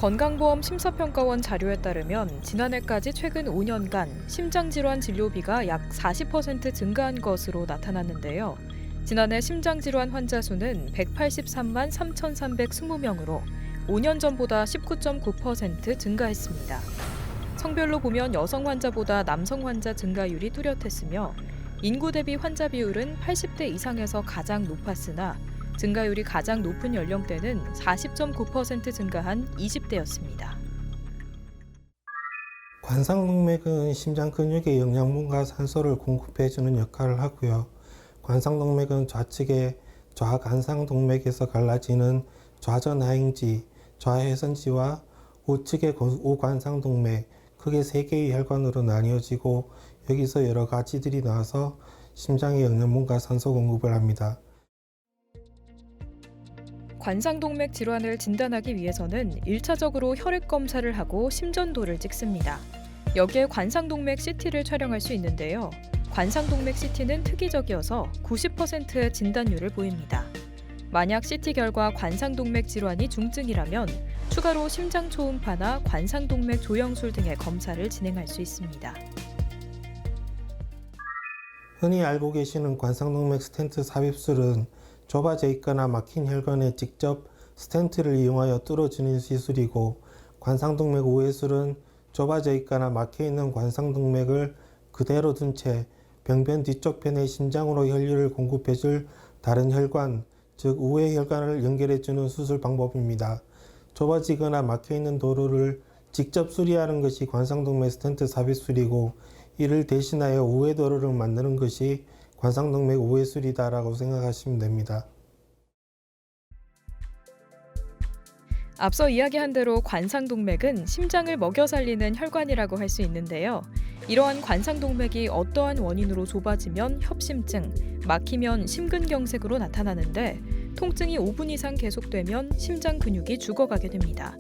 건강보험 심사평가원 자료에 따르면 지난해까지 최근 5년간 심장질환 진료비가 약 40% 증가한 것으로 나타났는데요. 지난해 심장질환 환자 수는 183만 3,320명으로 5년 전보다 19.9% 증가했습니다. 성별로 보면 여성 환자보다 남성 환자 증가율이 뚜렷했으며 인구 대비 환자 비율은 80대 이상에서 가장 높았으나 증가율이 가장 높은 연령대는 40.9% 증가한 20대였습니다. 관상동맥은 심장 근육에 영양분과 산소를 공급해주는 역할을 하고요. 관상동맥은 좌측의 좌관상동맥에서 갈라지는 좌전하행지, 좌회선지와 우측의 우관상동맥, 크게 3개의 혈관으로 나뉘어지고 여기서 여러 가지들이 나와서 심장에 영양분과 산소 공급을 합니다. 관상동맥 질환을 진단하기 위해서는 1차적으로 혈액 검사를 하고 심전도를 찍습니다. 여기에 관상동맥 CT를 촬영할 수 있는데요. 관상동맥 CT는 특이적이어서 90%의 진단율을 보입니다. 만약 CT 결과 관상동맥 질환이 중증이라면 추가로 심장 초음파나 관상동맥 조영술 등의 검사를 진행할 수 있습니다. 흔히 알고 계시는 관상동맥 스텐트 삽입술은 좁아져 있거나 막힌 혈관에 직접 스텐트를 이용하여 뚫어주는 시술이고, 관상동맥 우회술은 좁아져 있거나 막혀 있는 관상동맥을 그대로 둔 채 병변 뒤쪽 편의 심장으로 혈류를 공급해줄 다른 혈관, 즉 우회 혈관을 연결해주는 수술 방법입니다. 좁아지거나 막혀 있는 도로를 직접 수리하는 것이 관상동맥 스텐트 삽입술이고, 이를 대신하여 우회 도로를 만드는 것이 관상동맥 우회술이다라고 생각하시면 됩니다. 앞서 이야기한 대로 관상동맥은 심장을 먹여 살리는 혈관이라고 할 수 있는데요. 이러한 관상동맥이 어떠한 원인으로 좁아지면 협심증, 막히면 심근경색으로 나타나는데 통증이 5분 이상 계속되면 심장 근육이 죽어가게 됩니다.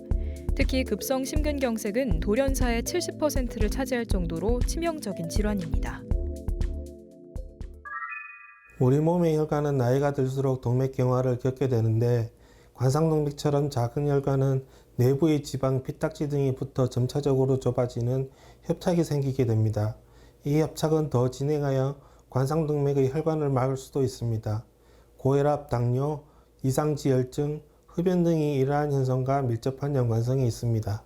특히 급성 심근경색은 돌연사의 70%를 차지할 정도로 치명적인 질환입니다. 우리 몸의 혈관은 나이가 들수록 동맥경화를 겪게 되는데, 관상동맥처럼 작은 혈관은 내부의 지방, 피딱지 등이 붙어 점차적으로 좁아지는 협착이 생기게 됩니다. 이 협착은 더 진행하여 관상동맥의 혈관을 막을 수도 있습니다. 고혈압, 당뇨, 이상지혈증, 흡연 등이 이러한 현상과 밀접한 연관성이 있습니다.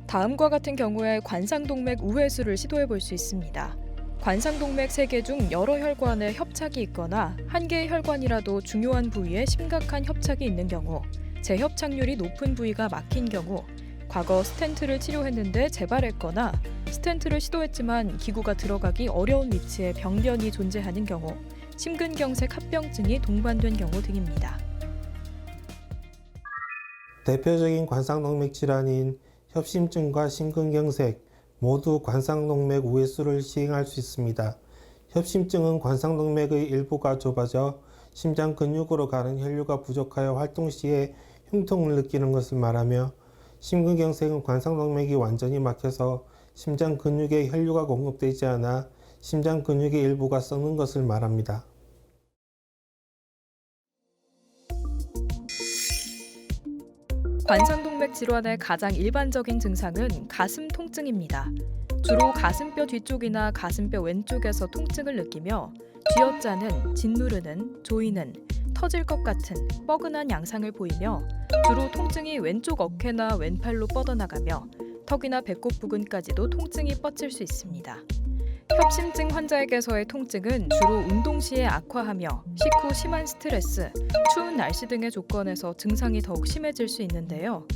다음과 같은 경우에 관상동맥 우회술을 시도해 볼 수 있습니다. 관상동맥 3개 중 여러 혈관에 협착이 있거나 한 개의 혈관이라도 중요한 부위에 심각한 협착이 있는 경우, 재협착률이 높은 부위가 막힌 경우, 과거 스텐트를 치료했는데 재발했거나 스텐트를 시도했지만 기구가 들어가기 어려운 위치에 병변이 존재하는 경우, 심근경색 합병증이 동반된 경우 등입니다. 대표적인 관상동맥 질환인 협심증과 심근경색 모두 관상동맥 우회술을 시행할 수 있습니다. 협심증은 관상동맥의 일부가 좁아져 심장 근육으로 가는 혈류가 부족하여 활동 시에 흉통을 느끼는 것을 말하며, 심근경색은 관상동맥이 완전히 막혀서 심장 근육에 혈류가 공급되지 않아 심장 근육의 일부가 썩는 것을 말합니다. 관상동맥 질환의 가장 일반적인 증상은 가슴 통증입니다. 주로 가슴뼈 뒤쪽이나 가슴뼈 왼쪽에서 통증을 느끼며 쥐어짜는, 짓누르는, 조이는, 터질 것 같은 뻐근한 양상을 보이며 주로 통증이 왼쪽 어깨나 왼팔로 뻗어나가며 턱이나 배꼽 부근까지도 통증이 뻗칠 수 있습니다. 협심증 환자에게서의 통증은 주로 운동 시에 악화하며 식후 심한 스트레스, 추운 날씨 등의 조건에서 증상이 더욱 심해질 수 있는데요.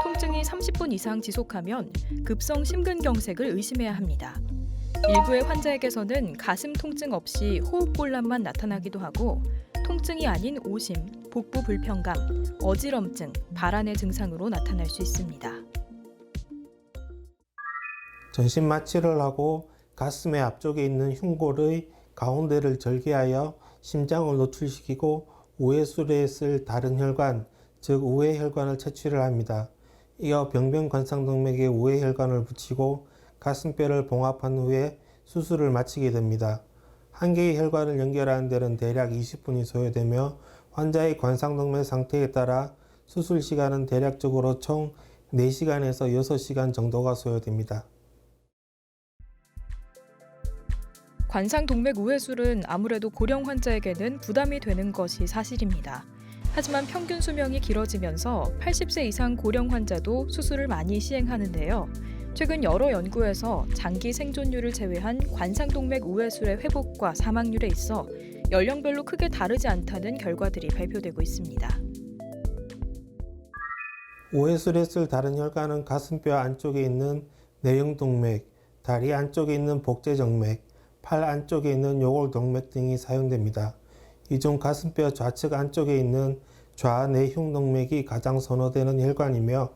통증이 30분 이상 지속하면 급성 심근경색을 의심해야 합니다. 일부의 환자에게서는 가슴 통증 없이 호흡곤란만 나타나기도 하고, 통증이 아닌 오심, 복부 불편감, 어지럼증, 발한의 증상으로 나타날 수 있습니다. 전신 마취를 하고 가슴의 앞쪽에 있는 흉골의 가운데를 절개하여 심장을 노출시키고 우회술에 쓸 다른 혈관, 즉 우회 혈관을 채취를 합니다. 이어 병변 관상동맥에 우회 혈관을 붙이고 가슴뼈를 봉합한 후에 수술을 마치게 됩니다. 한 개의 혈관을 연결하는 데는 대략 20분이 소요되며 환자의 관상동맥 상태에 따라 수술 시간은 대략적으로 총 4시간에서 6시간 정도가 소요됩니다. 관상동맥우회술은 아무래도 고령 환자에게는 부담이 되는 것이 사실입니다. 하지만 평균 수명이 길어지면서 80세 이상 고령 환자도 수술을 많이 시행하는데요. 최근 여러 연구에서 장기 생존율을 제외한 관상동맥우회술의 회복과 사망률에 있어 연령별로 크게 다르지 않다는 결과들이 발표되고 있습니다. 우회술에 쓸 다른 혈관은 가슴뼈 안쪽에 있는 내형동맥, 다리 안쪽에 있는 복제정맥, 팔 안쪽에 있는 요골동맥 등이 사용됩니다. 이 중 가슴뼈 좌측 안쪽에 있는 좌내흉동맥이 가장 선호되는 혈관이며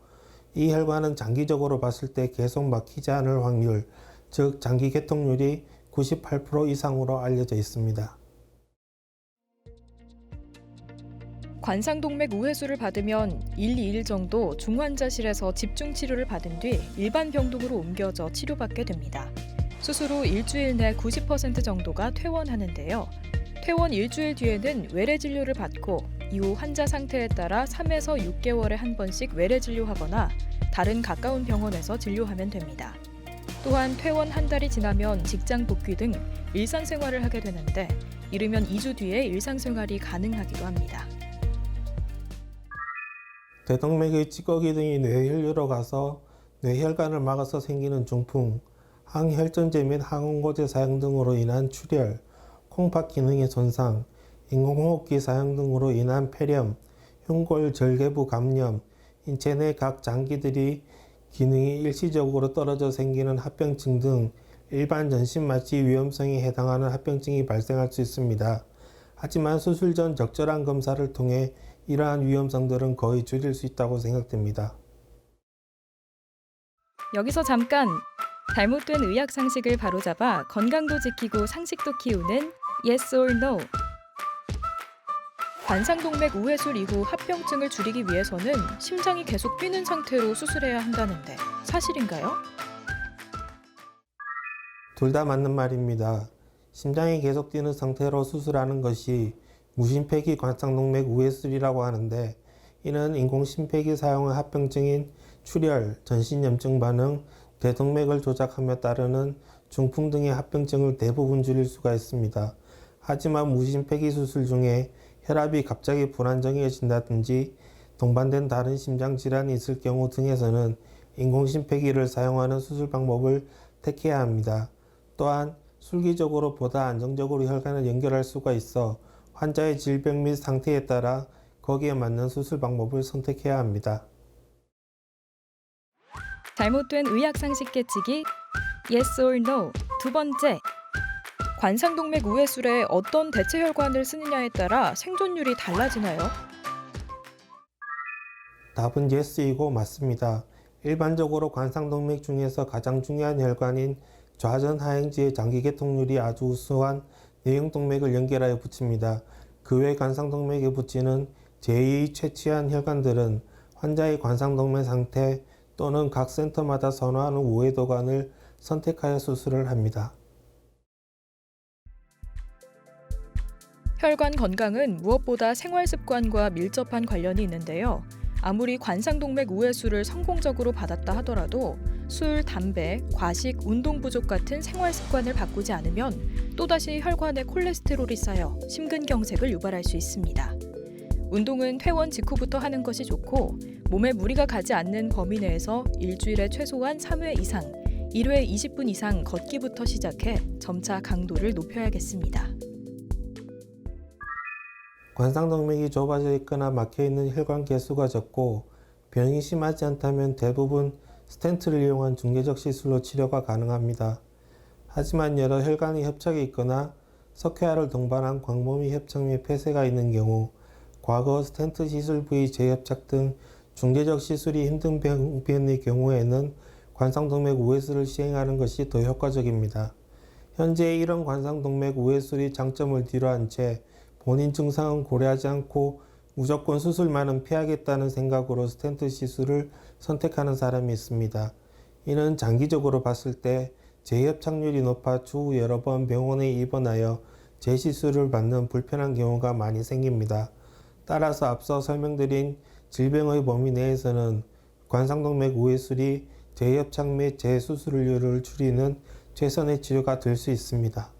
이 혈관은 장기적으로 봤을 때 계속 막히지 않을 확률, 즉 장기 개통률이 98% 이상으로 알려져 있습니다. 관상동맥 우회술을 받으면 1-2일 정도 중환자실에서 집중치료를 받은 뒤 일반 병동으로 옮겨져 치료받게 됩니다. 수술 후 일주일 내 90% 정도가 퇴원하는데요. 퇴원 일주일 뒤에는 외래 진료를 받고 이후 환자 상태에 따라 3에서 6개월에 한 번씩 외래 진료하거나 다른 가까운 병원에서 진료하면 됩니다. 또한 퇴원 한 달이 지나면 직장 복귀 등 일상생활을 하게 되는데 이르면 2주 뒤에 일상생활이 가능하기도 합니다. 대동맥의 찌꺼기 등이 뇌혈류로 가서 뇌혈관을 막아서 생기는 중풍, 항혈전제 및 항온고제 사용 등으로 인한 출혈, 콩팥 기능의 손상, 인공호흡기 사용 등으로 인한 폐렴, 흉골 절개부 감염, 인체 내 각 장기들이 기능이 일시적으로 떨어져 생기는 합병증 등 일반 전신마취 위험성에 해당하는 합병증이 발생할 수 있습니다. 하지만 수술 전 적절한 검사를 통해 이러한 위험성들은 거의 줄일 수 있다고 생각됩니다. 여기서 잠깐! 잘못된 의학 상식을 바로잡아 건강도 지키고 상식도 키우는 Yes or No. 관상동맥 우회술 이후 합병증을 줄이기 위해서는 심장이 계속 뛰는 상태로 수술해야 한다는데 사실인가요? 둘 다 맞는 말입니다. 심장이 계속 뛰는 상태로 수술하는 것이 무심폐기 관상동맥 우회술이라고 하는데 이는 인공심폐기 사용의 합병증인 출혈, 전신염증 반응, 대동맥을 조작하며 따르는 중풍 등의 합병증을 대부분 줄일 수가 있습니다. 하지만 무심폐기 수술 중에 혈압이 갑자기 불안정해진다든지 동반된 다른 심장질환이 있을 경우 등에서는 인공심폐기를 사용하는 수술 방법을 택해야 합니다. 또한 술기적으로 보다 안정적으로 혈관을 연결할 수가 있어 환자의 질병 및 상태에 따라 거기에 맞는 수술 방법을 선택해야 합니다. 잘못된 의학 상식 깨치기 Yes or No. 두 번째, 관상동맥 우회술에 어떤 대체 혈관을 쓰느냐에 따라 생존율이 달라지나요? 답은 Yes이고 맞습니다. 일반적으로 관상동맥 중에서 가장 중요한 혈관인 좌전 하행지의 장기 개통률이 아주 우수한 내형동맥을 연결하여 붙입니다. 그 외 관상동맥에 붙이는 제2 최취한 혈관들은 환자의 관상동맥 상태 또는 각 센터마다 선호하는 우회도관을 선택하여 수술을 합니다. 혈관 건강은 무엇보다 생활 습관과 밀접한 관련이 있는데요. 아무리 관상동맥 우회술을 성공적으로 받았다 하더라도 술, 담배, 과식, 운동 부족 같은 생활 습관을 바꾸지 않으면 또다시 혈관에 콜레스테롤이 쌓여 심근경색을 유발할 수 있습니다. 운동은 퇴원 직후부터 하는 것이 좋고 몸에 무리가 가지 않는 범위 내에서 일주일에 최소한 3회 이상, 1회 20분 이상 걷기부터 시작해 점차 강도를 높여야겠습니다. 관상동맥이 좁아져 있거나 막혀있는 혈관 개수가 적고 병이 심하지 않다면 대부분 스텐트를 이용한 중개적 시술로 치료가 가능합니다. 하지만 여러 혈관이 협착해 있거나 석회화를 동반한 광범위 협착 및 폐쇄가 있는 경우 과거 스텐트 시술 부위 재협착 등 중개적 시술이 힘든 병변의 경우에는 관상동맥 우회술을 시행하는 것이 더 효과적입니다. 현재 이런 관상동맥 우회술이 장점을 뒤로한 채 본인 증상은 고려하지 않고 무조건 수술만은 피하겠다는 생각으로 스텐트 시술을 선택하는 사람이 있습니다. 이는 장기적으로 봤을 때 재협착률이 높아 주 여러 번 병원에 입원하여 재시술을 받는 불편한 경우가 많이 생깁니다. 따라서 앞서 설명드린 질병의 범위 내에서는 관상동맥 우회술이 재협착 및 재수술료를 줄이는 최선의 치료가 될 수 있습니다.